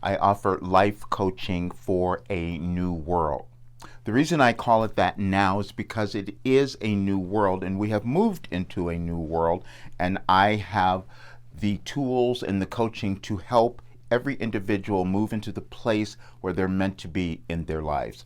I offer life coaching for a new world. The reason I call it that now is because it is a new world and we have moved into a new world, and I have the tools and the coaching to help every individual move into the place where they're meant to be in their lives.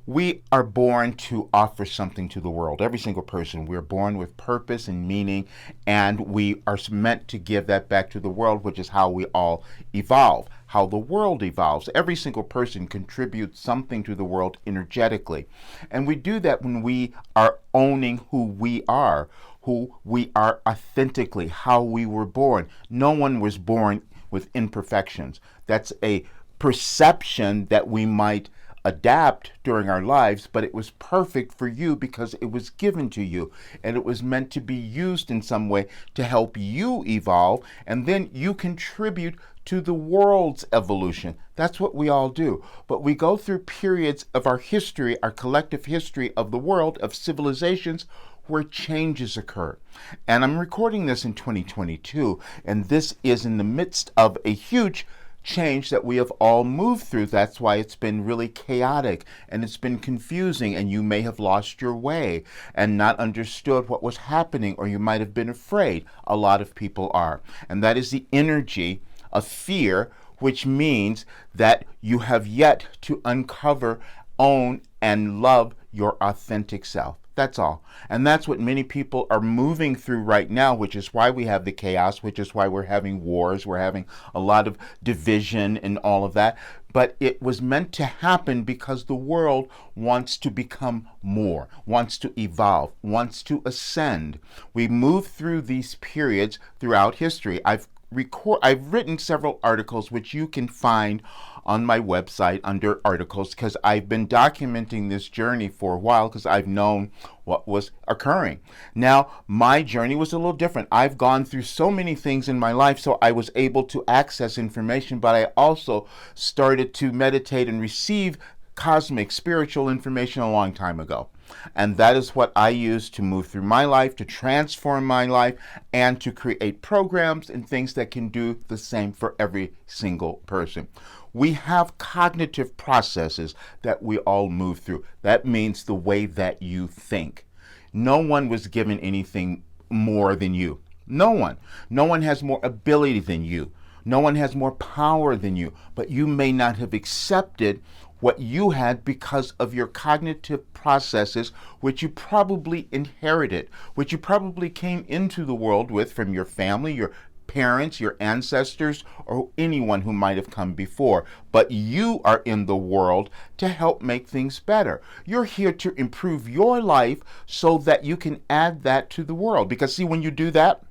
We are born to offer something to the world. Every single person. We're born with purpose and meaning, and we are meant to give that back to the world, which is how we all evolve, how the world evolves. Every single person contributes something to the world energetically. And we do that when we are owning who we are authentically, how we were born. No one was born with imperfections. That's a perception that we might adapt during our lives, but it was perfect for you because it was given to you and it was meant to be used in some way to help you evolve, and then you contribute to the world's evolution. That's what we all do. But we go through periods of our history, our collective history of the world, of civilizations, where changes occur. And I'm recording this in 2022, and this is in the midst of a huge change that we have all moved through. That's why it's been really chaotic and it's been confusing, and you may have lost your way and not understood what was happening, or you might have been afraid. A lot of people are. And that is the energy of fear, which means that you have yet to uncover, own, and love your authentic self. That's all. And that's what many people are moving through right now, which is why we have the chaos, which is why we're having wars, we're having a lot of division and all of that. But it was meant to happen because the world wants to become more, wants to evolve, wants to ascend. We move through these periods throughout history. I've written several articles which you can find on my website under articles, because I've been documenting this journey for a while because I've known what was occurring. Now, my journey was a little different. I've gone through so many things in my life, so I was able to access information, but I also started to meditate and receive cosmic, spiritual information a long time ago. And that is what I use to move through my life, to transform my life, and to create programs and things that can do the same for every single person. We have cognitive processes that we all move through. That means the way that you think. No one was given anything more than you. No one. No one has more ability than you. No one has more power than you. But you may not have accepted what you had because of your cognitive processes, which you probably inherited, which you probably came into the world with from your family, your parents, your ancestors, or anyone who might have come before. But you are in the world to help make things better. You're here to improve your life so that you can add that to the world. Because see, when you do that,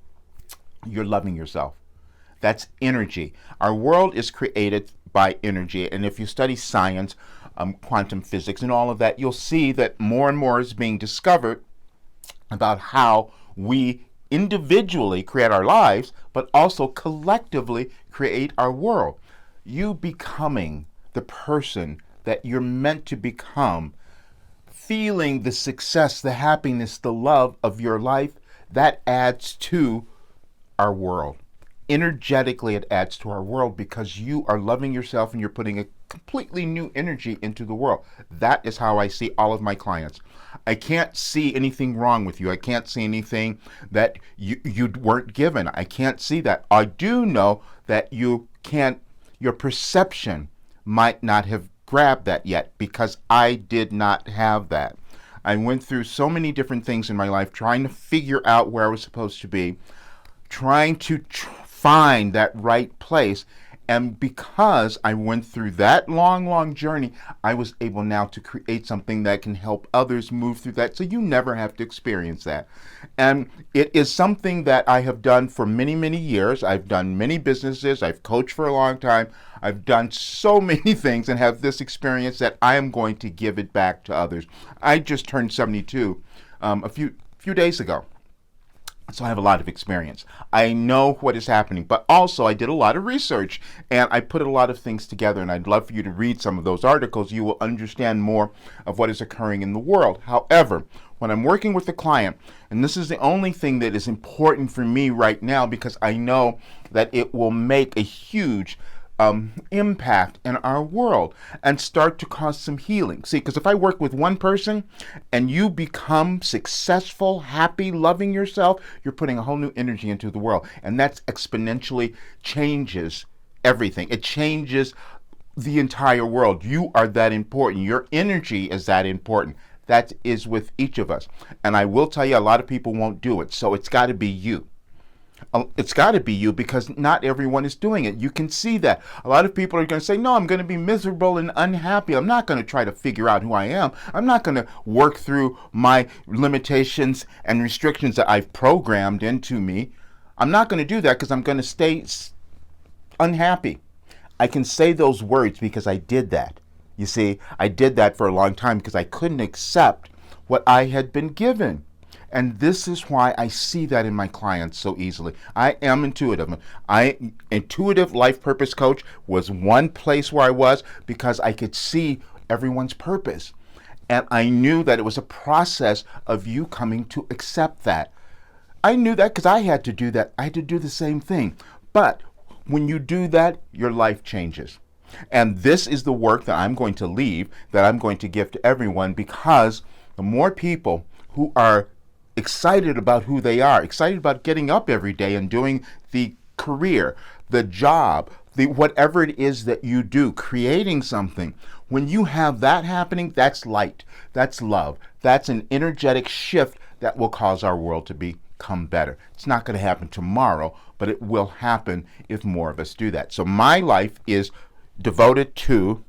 you're loving yourself. That's energy. Our world is created by energy. And if you study science, quantum physics, and all of that, you'll see that more and more is being discovered about how we individually create our lives, but also collectively create our world. You becoming the person that you're meant to become, feeling the success, the happiness, the love of your life, that adds to our world. Energetically, it adds to our world because you are loving yourself and you're putting a completely new energy into the world. That is how I see all of my clients. I can't see anything wrong with you. I can't see anything that you weren't given. I can't see that. I do know that your perception might not have grabbed that yet because I did not have that. I went through so many different things in my life trying to figure out where I was supposed to be, trying to find that right place. And because I went through that long journey, I was able now to create something that can help others move through that, so you never have to experience that. And it is something that I have done for many years. I've done many businesses. I've coached for a long time. I've done so many things and have this experience that I am going to give it back to others. I just turned 72 a few days ago. So I have a lot of experience. I know what is happening, but also I did a lot of research and I put a lot of things together, and I'd love for you to read some of those articles. You will understand more of what is occurring in the world. However, when I'm working with a client, and this is the only thing that is important for me right now because I know that it will make a huge impact in our world and start to cause some healing. See, because if I work with one person and you become successful, happy, loving yourself, you're putting a whole new energy into the world. And that exponentially changes everything. It changes the entire world. You are that important. Your energy is that important. That is with each of us. And I will tell you, a lot of people won't do it. So it's got to be you. It's got to be you, because not everyone is doing it. You can see that. A lot of people are going to say, no, I'm going to be miserable and unhappy. I'm not going to try to figure out who I am. I'm not going to work through my limitations and restrictions that I've programmed into me. I'm not going to do that because I'm going to stay unhappy. I can say those words because I did that. You see, I did that for a long time because I couldn't accept what I had been given. And this is why I see that in my clients so easily. I am intuitive. Intuitive life purpose coach was one place where I was because I could see everyone's purpose. And I knew that it was a process of you coming to accept that. I knew that because I had to do that. I had to do the same thing. But when you do that, your life changes. And this is the work that I'm going to leave, that I'm going to give to everyone, because the more people who are excited about who they are, excited about getting up every day and doing the career, the job, the whatever it is that you do, creating something. When you have that happening, that's light, that's love, that's an energetic shift that will cause our world to become better. It's not going to happen tomorrow, but it will happen if more of us do that. So my life is devoted to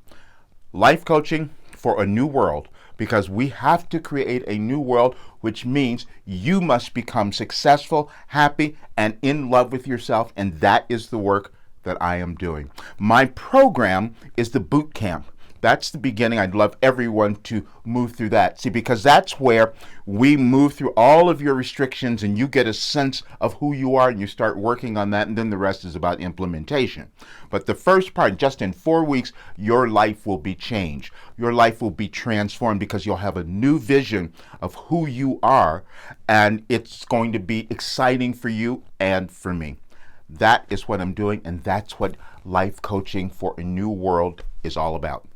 life coaching for a new world, because we have to create a new world, which means you must become successful, happy, and in love with yourself. And that is the work that I am doing. My program is the boot camp. That's the beginning. I'd love everyone to move through that. See, because that's where we move through all of your restrictions and you get a sense of who you are and you start working on that, and then the rest is about implementation. But the first part, just in 4 weeks, your life will be changed. Your life will be transformed because you'll have a new vision of who you are, and it's going to be exciting for you and for me. That is what I'm doing, and that's what life coaching for a new world is all about.